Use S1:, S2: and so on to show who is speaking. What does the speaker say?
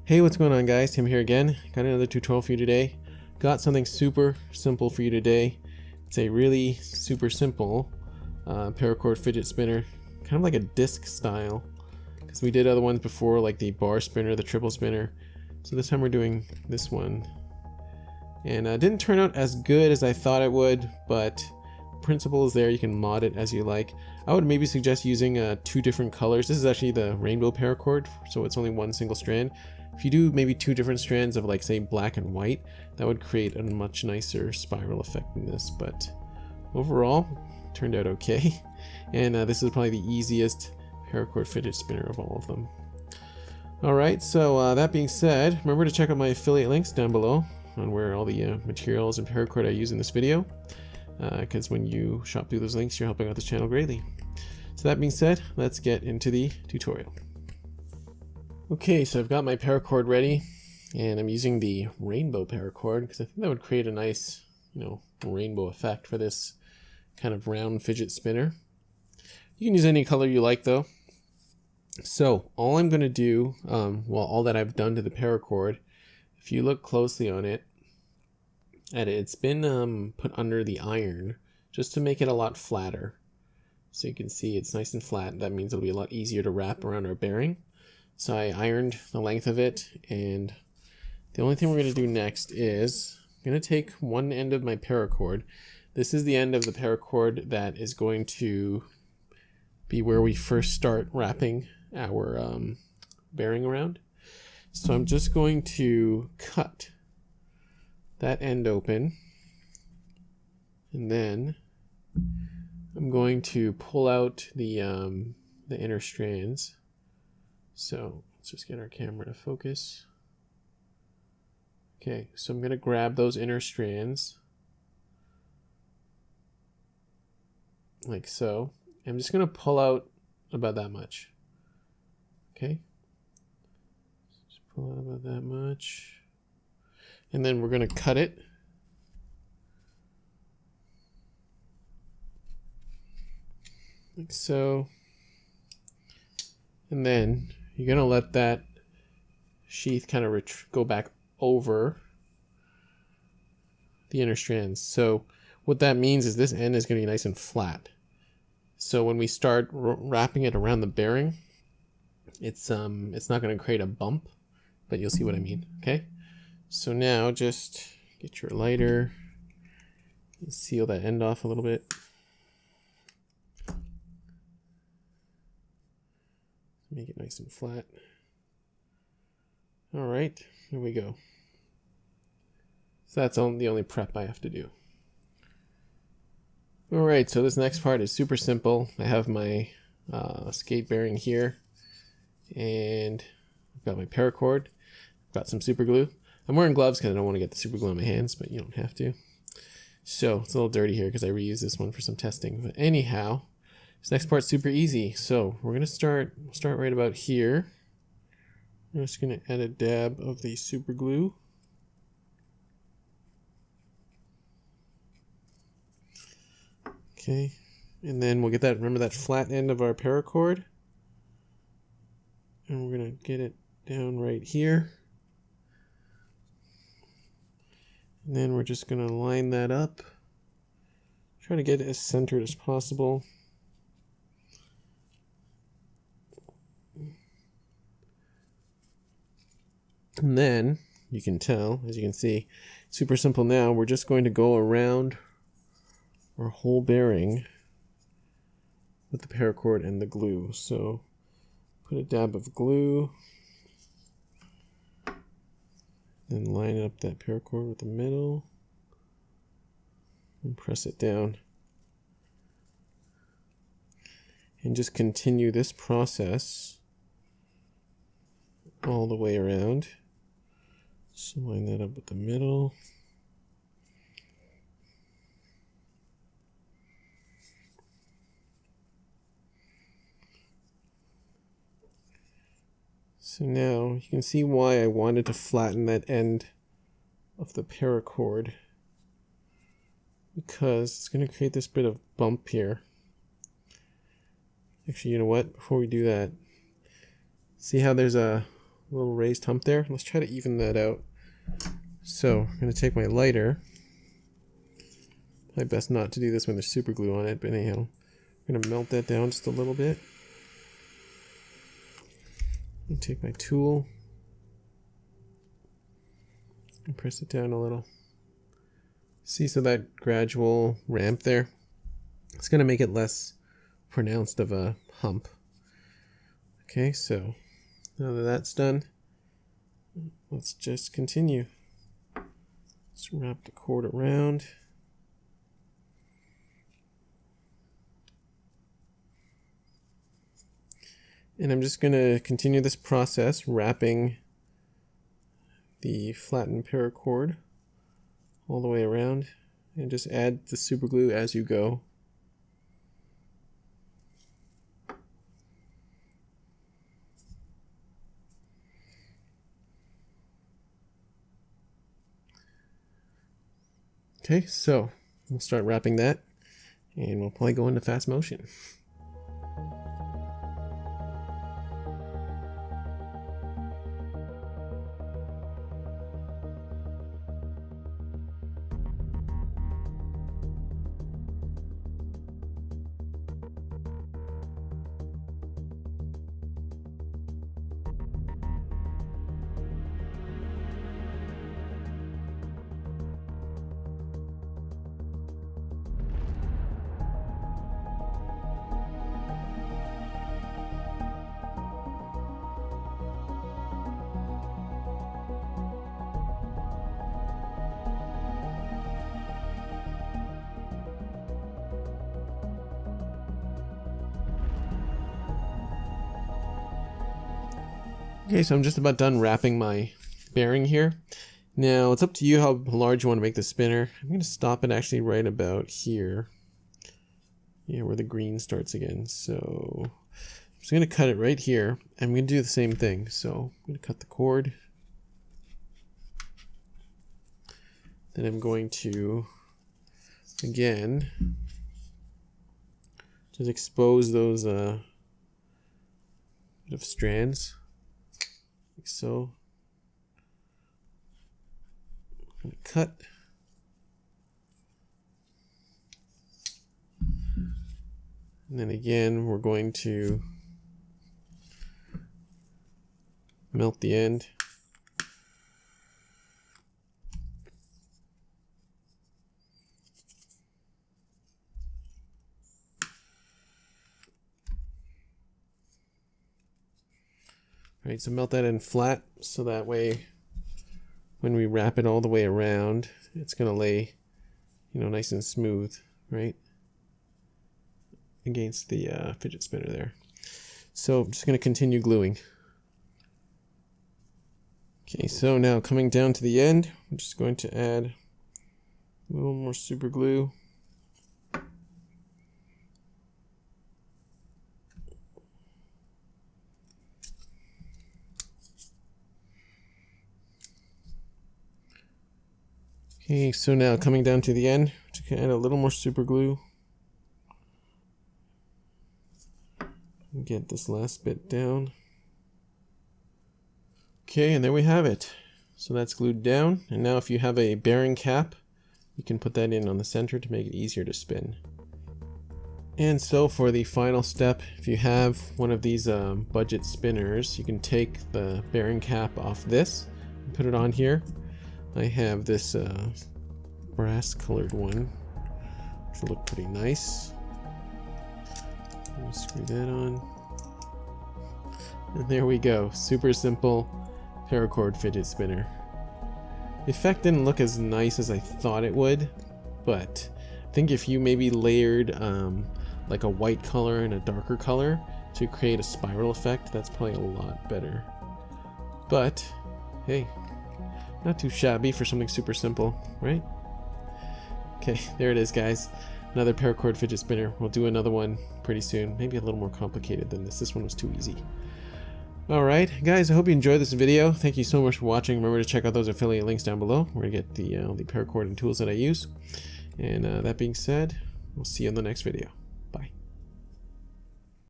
S1: Hey, what's going on guys? Tim here again. Got another tutorial for you today. Got something super simple for you today. It's a really super simple paracord fidget spinner, kind of like a disc style, because we did other ones before like the bar spinner, the triple spinner. So this time we're doing this one. And it didn't turn out as good as I thought it would, but principle is there. You can mod it as you like. I would maybe suggest using two different colors. This is actually the rainbow paracord, so it's only one single strand. If you do maybe two different strands of like say black and white, that would create a much nicer spiral effect than this, but overall turned out okay. And this is probably the easiest paracord fidget spinner of all of them. Alright, so that being said, remember to check out my affiliate links down below on where all the materials and paracord I use in this video, because when you shop through those links, you're helping out this channel greatly. So that being said, let's get into the tutorial. Okay, so I've got my paracord ready, and I'm using the rainbow paracord because I think that would create a nice, rainbow effect for this kind of round fidget spinner. You can use any color you like though. So all I'm going to do, all that I've done to the paracord, if you look closely on it, it's been put under the iron just to make it a lot flatter. So you can see it's nice and flat. That means it'll be a lot easier to wrap around our bearing. So I ironed the length of it, and the only thing we're going to do next is I'm going to take one end of my paracord. This is the end of the paracord that is going to be where we first start wrapping our bearing around. So I'm just going to cut that end open, and then I'm going to pull out the inner strands. So let's just get our camera to focus. Okay, so I'm going to grab those inner strands like so. I'm just going to pull out about that much. Okay, just pull out about that much, and then we're going to cut it. Like so. And then you're going to let that sheath kind of go back over the inner strands. So what that means is this end is going to be nice and flat. So when we start wrapping it around the bearing, it's not going to create a bump, but you'll see what I mean. Okay, so now just get your lighter and seal that end off a little bit. Make it nice and flat. All right, here we go. So that's the only prep I have to do. All right, so this next part is super simple. I have my skate bearing here, and I've got my paracord. I've got some super glue. I'm wearing gloves because I don't want to get the super glue on my hands, but you don't have to. So it's a little dirty here because I reused this one for some testing. But anyhow, this next part's super easy. So we're gonna start right about here. I'm just gonna add a dab of the super glue. Okay, and then we'll get that, remember that flat end of our paracord? And we're gonna get it down right here. And then we're just gonna line that up. Try to get it as centered as possible. And then you can tell, as you can see, super simple now. We're just going to go around our whole bearing with the paracord and the glue. So put a dab of glue, then line up that paracord with the middle and press it down. And just continue this process all the way around. So line that up with the middle. So now you can see why I wanted to flatten that end of the paracord, because it's going to create this bit of bump here. Actually, you know what? Before we do that, see how there's a little raised hump there. Let's try to even that out. So I'm going to take my lighter. Probably best not to do this when there's super glue on it, but anyhow, I'm going to melt that down just a little bit. And take my tool and press it down a little. See, so that gradual ramp there, it's going to make it less pronounced of a hump. Okay, so now that that's done, let's just continue. Let's wrap the cord around. And I'm just going to continue this process, wrapping the flattened paracord all the way around, and just add the super glue as you go. Okay, so we'll start wrapping that, and we'll probably go into fast motion. Okay, so I'm just about done wrapping my bearing here. Now, it's up to you how large you want to make the spinner. I'm going to stop it actually right about here. Yeah, where the green starts again. So I'm just going to cut it right here. I'm going to do the same thing. So I'm going to cut the cord. Then I'm going to, again, just expose those bit of strands. Like so. I'm going to cut. And then again, we're going to melt the end. Right, so melt that in flat, so that way when we wrap it all the way around, it's going to lay, you know, nice and smooth, right, against the fidget spinner there. So I'm just going to continue gluing. Okay, so now coming down to the end, I'm just going to add a little more super glue. Okay, so now coming down to the end, to add a little more super glue. Get this last bit down. Okay, and there we have it. So that's glued down, and now if you have a bearing cap, you can put that in on the center to make it easier to spin. And so for the final step, if you have one of these budget spinners, you can take the bearing cap off this and put it on here. I have this brass colored one, which will look pretty nice. Screw that on. And there we go. Super simple Paracord fidget spinner. The effect didn't look as nice as I thought it would, but I think if you maybe layered like a white color and a darker color to create a spiral effect, that's probably a lot better. But hey, not too shabby for something super simple, right? Okay, there it is, guys. Another Paracord fidget spinner. We'll do another one pretty soon. Maybe a little more complicated than this. This one was too easy. Alright, guys, I hope you enjoyed this video. Thank you so much for watching. Remember to check out those affiliate links down below where you get the paracord and tools that I use. And that being said, we'll see you in the next video.